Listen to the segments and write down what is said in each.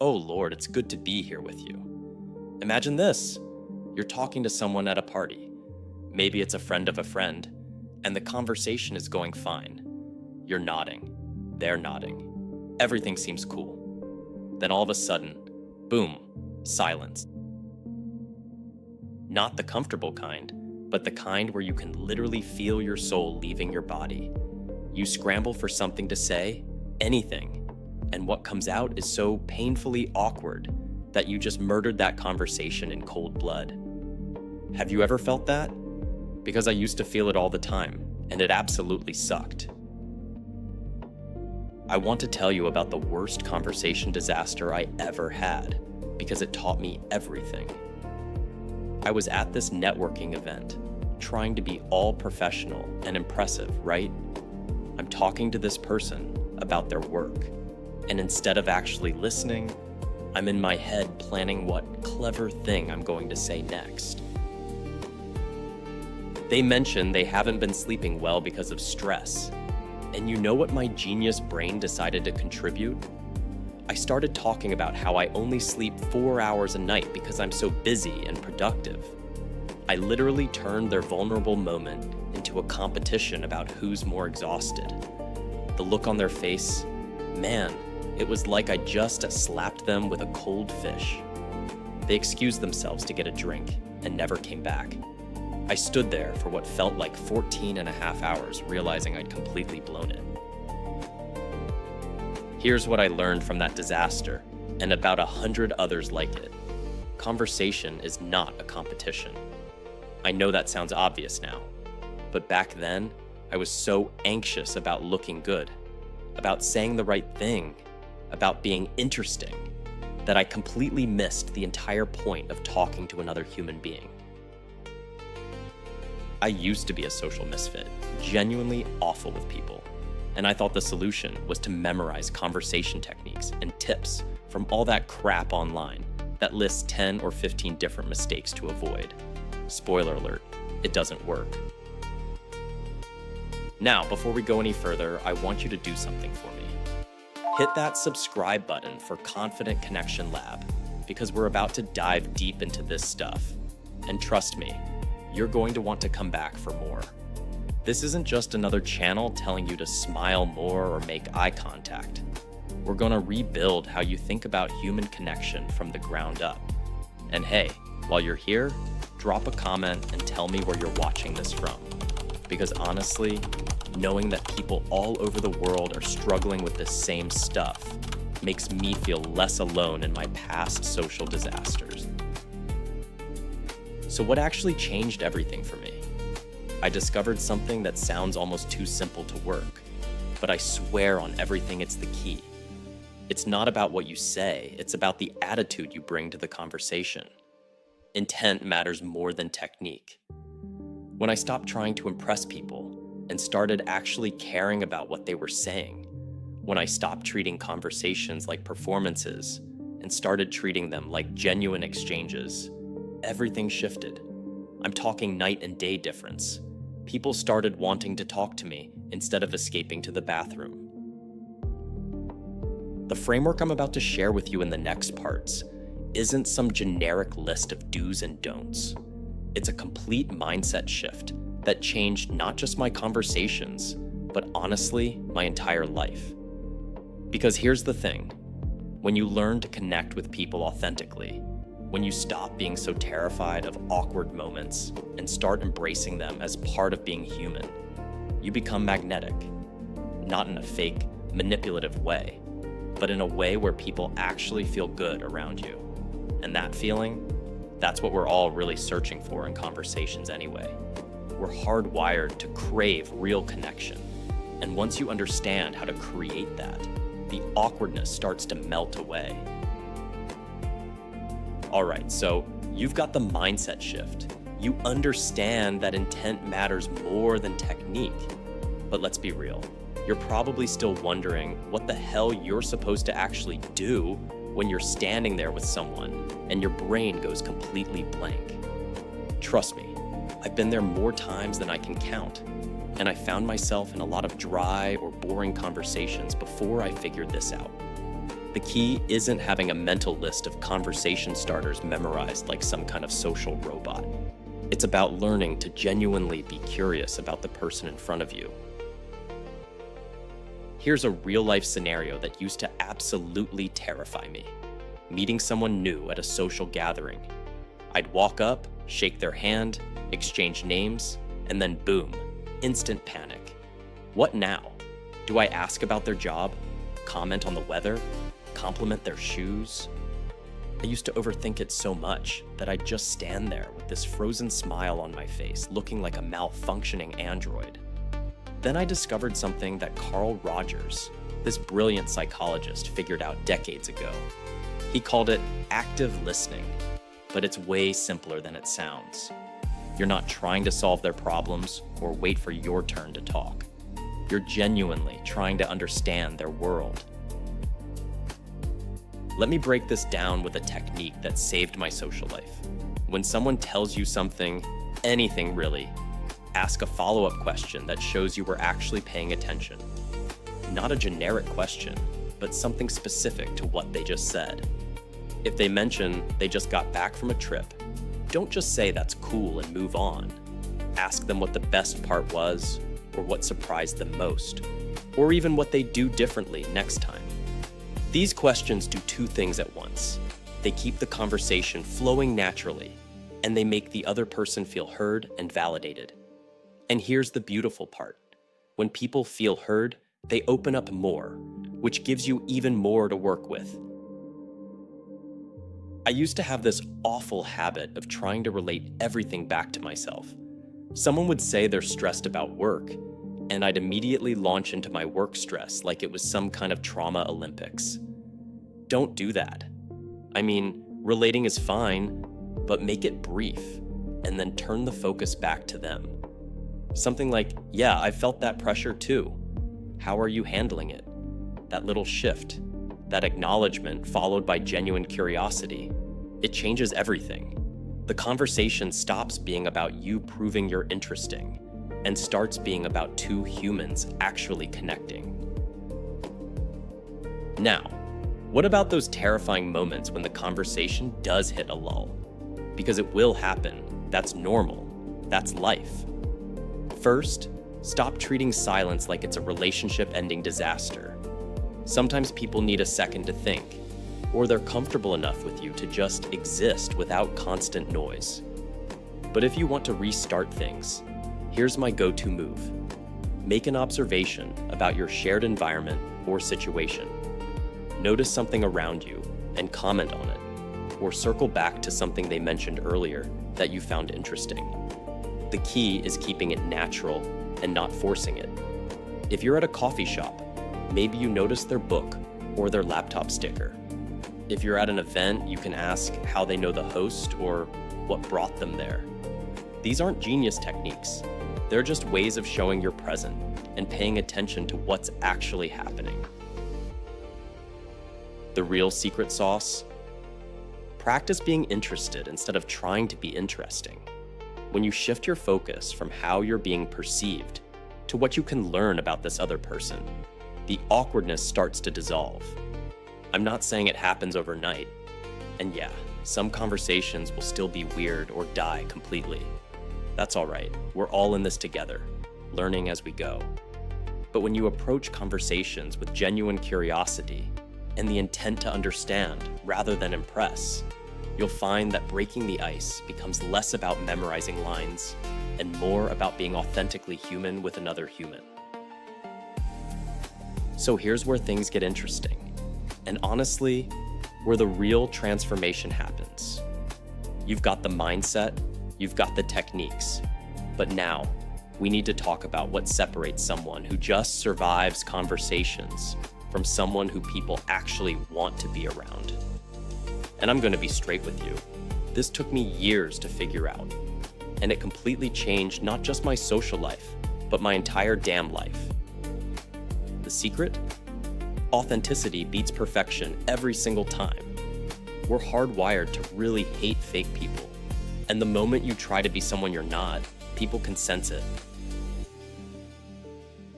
Oh Lord, it's good to be here with you. Imagine this. You're talking to someone at a party. Maybe it's a friend of a friend, and the conversation is going fine. You're nodding. They're nodding. Everything seems cool. Then all of a sudden, boom, silence. Not the comfortable kind, but the kind where you can literally feel your soul leaving your body. You scramble for something to say, anything, and what comes out is so painfully awkward that you just murdered that conversation in cold blood. Have you ever felt that? Because I used to feel it all the time, and it absolutely sucked. I want to tell you about the worst conversation disaster I ever had, because it taught me everything. I was at this networking event, trying to be all professional and impressive, right? I'm talking to this person about their work, and instead of actually listening, I'm in my head planning what clever thing I'm going to say next. They mention they haven't been sleeping well because of stress, and you know what my genius brain decided to contribute? I started talking about how I only sleep 4 hours a night because I'm so busy and productive. I literally turned their vulnerable moment into a competition about who's more exhausted. The look on their face, man, it was like I just slapped them with a cold fish. They excused themselves to get a drink and never came back. I stood there for what felt like 14 and a half hours, realizing I'd completely blown it. Here's what I learned from that disaster, and about 100 others like it. Conversation is not a competition. I know that sounds obvious now, but back then, I was so anxious about looking good, about saying the right thing, about being interesting, that I completely missed the entire point of talking to another human being. I used to be a social misfit, genuinely awful with people. And I thought the solution was to memorize conversation techniques and tips from all that crap online that lists 10 or 15 different mistakes to avoid. Spoiler alert, it doesn't work. Now, before we go any further, I want you to do something for me. Hit that subscribe button for Confident Connection Lab, because we're about to dive deep into this stuff. And trust me, you're going to want to come back for more. This isn't just another channel telling you to smile more or make eye contact. We're gonna rebuild how you think about human connection from the ground up. And hey, while you're here, drop a comment and tell me where you're watching this from. Because honestly, knowing that people all over the world are struggling with this same stuff makes me feel less alone in my past social disasters. So what actually changed everything for me? I discovered something that sounds almost too simple to work, but I swear on everything it's the key. It's not about what you say, it's about the attitude you bring to the conversation. Intent matters more than technique. When I stopped trying to impress people and started actually caring about what they were saying, when I stopped treating conversations like performances and started treating them like genuine exchanges, everything shifted. I'm talking night and day difference. People started wanting to talk to me instead of escaping to the bathroom. The framework I'm about to share with you in the next parts isn't some generic list of do's and don'ts. It's a complete mindset shift that changed not just my conversations, but honestly, my entire life. Because here's the thing, when you learn to connect with people authentically, when you stop being so terrified of awkward moments and start embracing them as part of being human, you become magnetic. Not in a fake, manipulative way, but in a way where people actually feel good around you. And that feeling, that's what we're all really searching for in conversations anyway. We're hardwired to crave real connection. And once you understand how to create that, the awkwardness starts to melt away. All right, so you've got the mindset shift. You understand that intent matters more than technique. But let's be real. You're probably still wondering what the hell you're supposed to actually do when you're standing there with someone and your brain goes completely blank. Trust me, I've been there more times than I can count, and I found myself in a lot of dry or boring conversations before I figured this out. The key isn't having a mental list of conversation starters memorized like some kind of social robot. It's about learning to genuinely be curious about the person in front of you. Here's a real-life scenario that used to absolutely terrify me. Meeting someone new at a social gathering. I'd walk up, shake their hand, exchange names, and then boom, instant panic. What now? Do I ask about their job? Comment on the weather? Compliment their shoes? I used to overthink it so much that I'd just stand there with this frozen smile on my face, looking like a malfunctioning android. Then I discovered something that Carl Rogers, this brilliant psychologist, figured out decades ago. He called it active listening, but it's way simpler than it sounds. You're not trying to solve their problems or wait for your turn to talk. You're genuinely trying to understand their world. Let me break this down with a technique that saved my social life. When someone tells you something, anything really, ask a follow-up question that shows you were actually paying attention. Not a generic question, but something specific to what they just said. If they mention they just got back from a trip, don't just say that's cool and move on. Ask them what the best part was, or what surprised them most, or even what they do differently next time. These questions do two things at once. They keep the conversation flowing naturally, and they make the other person feel heard and validated. And here's the beautiful part. When people feel heard, they open up more, which gives you even more to work with. I used to have this awful habit of trying to relate everything back to myself. Someone would say they're stressed about work, and I'd immediately launch into my work stress like it was some kind of trauma Olympics. Don't do that. I mean, relating is fine, but make it brief, and then turn the focus back to them. Something like, yeah, I felt that pressure too. How are you handling it? That little shift, that acknowledgement followed by genuine curiosity, it changes everything. The conversation stops being about you proving you're interesting and starts being about two humans actually connecting. Now, what about those terrifying moments when the conversation does hit a lull? Because it will happen. That's normal. That's life. First, stop treating silence like it's a relationship-ending disaster. Sometimes people need a second to think, or they're comfortable enough with you to just exist without constant noise. But if you want to restart things, here's my go-to move. Make an observation about your shared environment or situation. Notice something around you and comment on it, or circle back to something they mentioned earlier that you found interesting. The key is keeping it natural and not forcing it. If you're at a coffee shop, maybe you notice their book or their laptop sticker. If you're at an event, you can ask how they know the host or what brought them there. These aren't genius techniques. They're just ways of showing you're present and paying attention to what's actually happening. The real secret sauce? Practice being interested instead of trying to be interesting. When you shift your focus from how you're being perceived to what you can learn about this other person, the awkwardness starts to dissolve. I'm not saying it happens overnight. And yeah, some conversations will still be weird or die completely. That's all right. We're all in this together, learning as we go. But when you approach conversations with genuine curiosity and the intent to understand rather than impress, you'll find that breaking the ice becomes less about memorizing lines and more about being authentically human with another human. So here's where things get interesting, and honestly, where the real transformation happens. You've got the mindset, you've got the techniques, but now we need to talk about what separates someone who just survives conversations from someone who people actually want to be around. And I'm going to be straight with you. This took me years to figure out, and it completely changed not just my social life, but my entire damn life. The secret? Authenticity beats perfection every single time. We're hardwired to really hate fake people, and the moment you try to be someone you're not, people can sense it.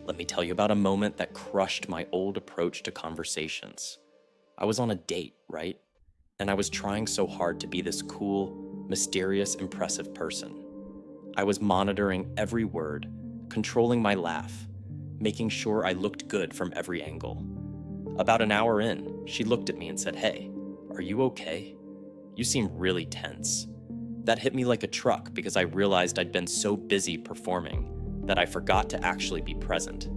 Let me tell you about a moment that crushed my old approach to conversations. I was on a date, right? And I was trying so hard to be this cool, mysterious, impressive person. I was monitoring every word, controlling my laugh, making sure I looked good from every angle. About an hour in, she looked at me and said, "Hey, are you okay? You seem really tense." That hit me like a truck because I realized I'd been so busy performing that I forgot to actually be present.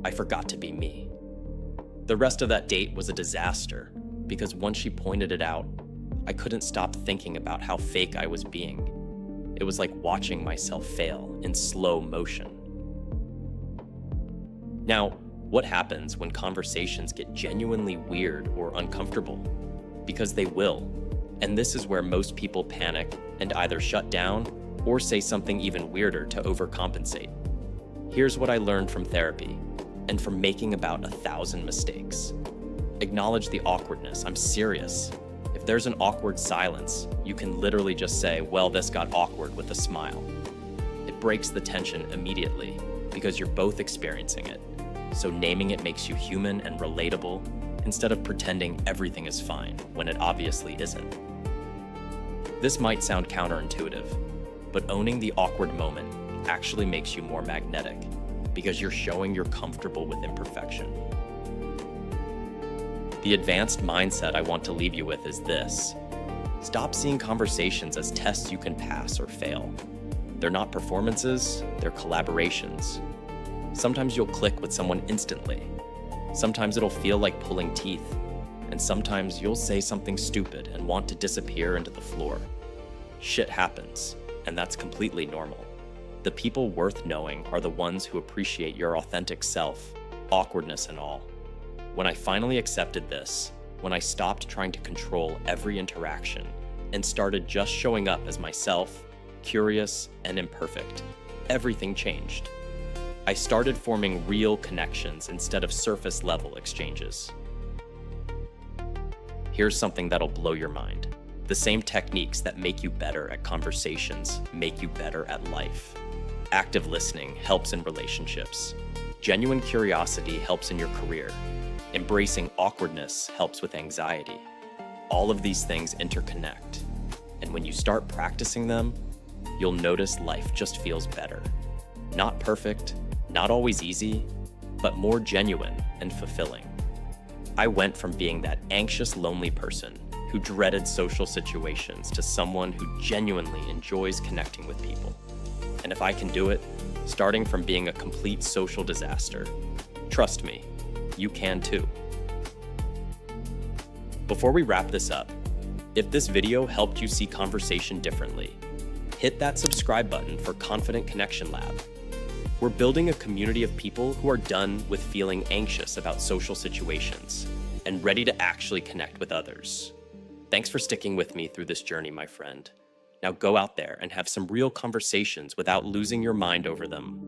I forgot to be me. The rest of that date was a disaster because once she pointed it out, I couldn't stop thinking about how fake I was being. It was like watching myself fail in slow motion. Now, what happens when conversations get genuinely weird or uncomfortable? Because they will. And this is where most people panic and either shut down or say something even weirder to overcompensate. Here's what I learned from therapy and from making about 1,000 mistakes. Acknowledge the awkwardness. I'm serious. If there's an awkward silence, you can literally just say, "Well, this got awkward," with a smile. It breaks the tension immediately because you're both experiencing it. So naming it makes you human and relatable instead of pretending everything is fine when it obviously isn't. This might sound counterintuitive, but owning the awkward moment actually makes you more magnetic because you're showing you're comfortable with imperfection. The advanced mindset I want to leave you with is this: stop seeing conversations as tests you can pass or fail. They're not performances, they're collaborations. Sometimes you'll click with someone instantly. Sometimes it'll feel like pulling teeth. And sometimes you'll say something stupid and want to disappear into the floor. Shit happens, and that's completely normal. The people worth knowing are the ones who appreciate your authentic self, awkwardness and all. When I finally accepted this, when I stopped trying to control every interaction and started just showing up as myself, curious and imperfect, everything changed. I started forming real connections instead of surface-level exchanges. Here's something that'll blow your mind. The same techniques that make you better at conversations make you better at life. Active listening helps in relationships. Genuine curiosity helps in your career. Embracing awkwardness helps with anxiety. All of these things interconnect. And when you start practicing them, you'll notice life just feels better. Not perfect, not always easy, but more genuine and fulfilling. I went from being that anxious, lonely person who dreaded social situations to someone who genuinely enjoys connecting with people. And if I can do it, starting from being a complete social disaster, trust me, you can too. Before we wrap this up, if this video helped you see conversation differently, hit that subscribe button for Confident Connection Lab. We're building a community of people who are done with feeling anxious about social situations and ready to actually connect with others. Thanks for sticking with me through this journey, my friend. Now go out there and have some real conversations without losing your mind over them.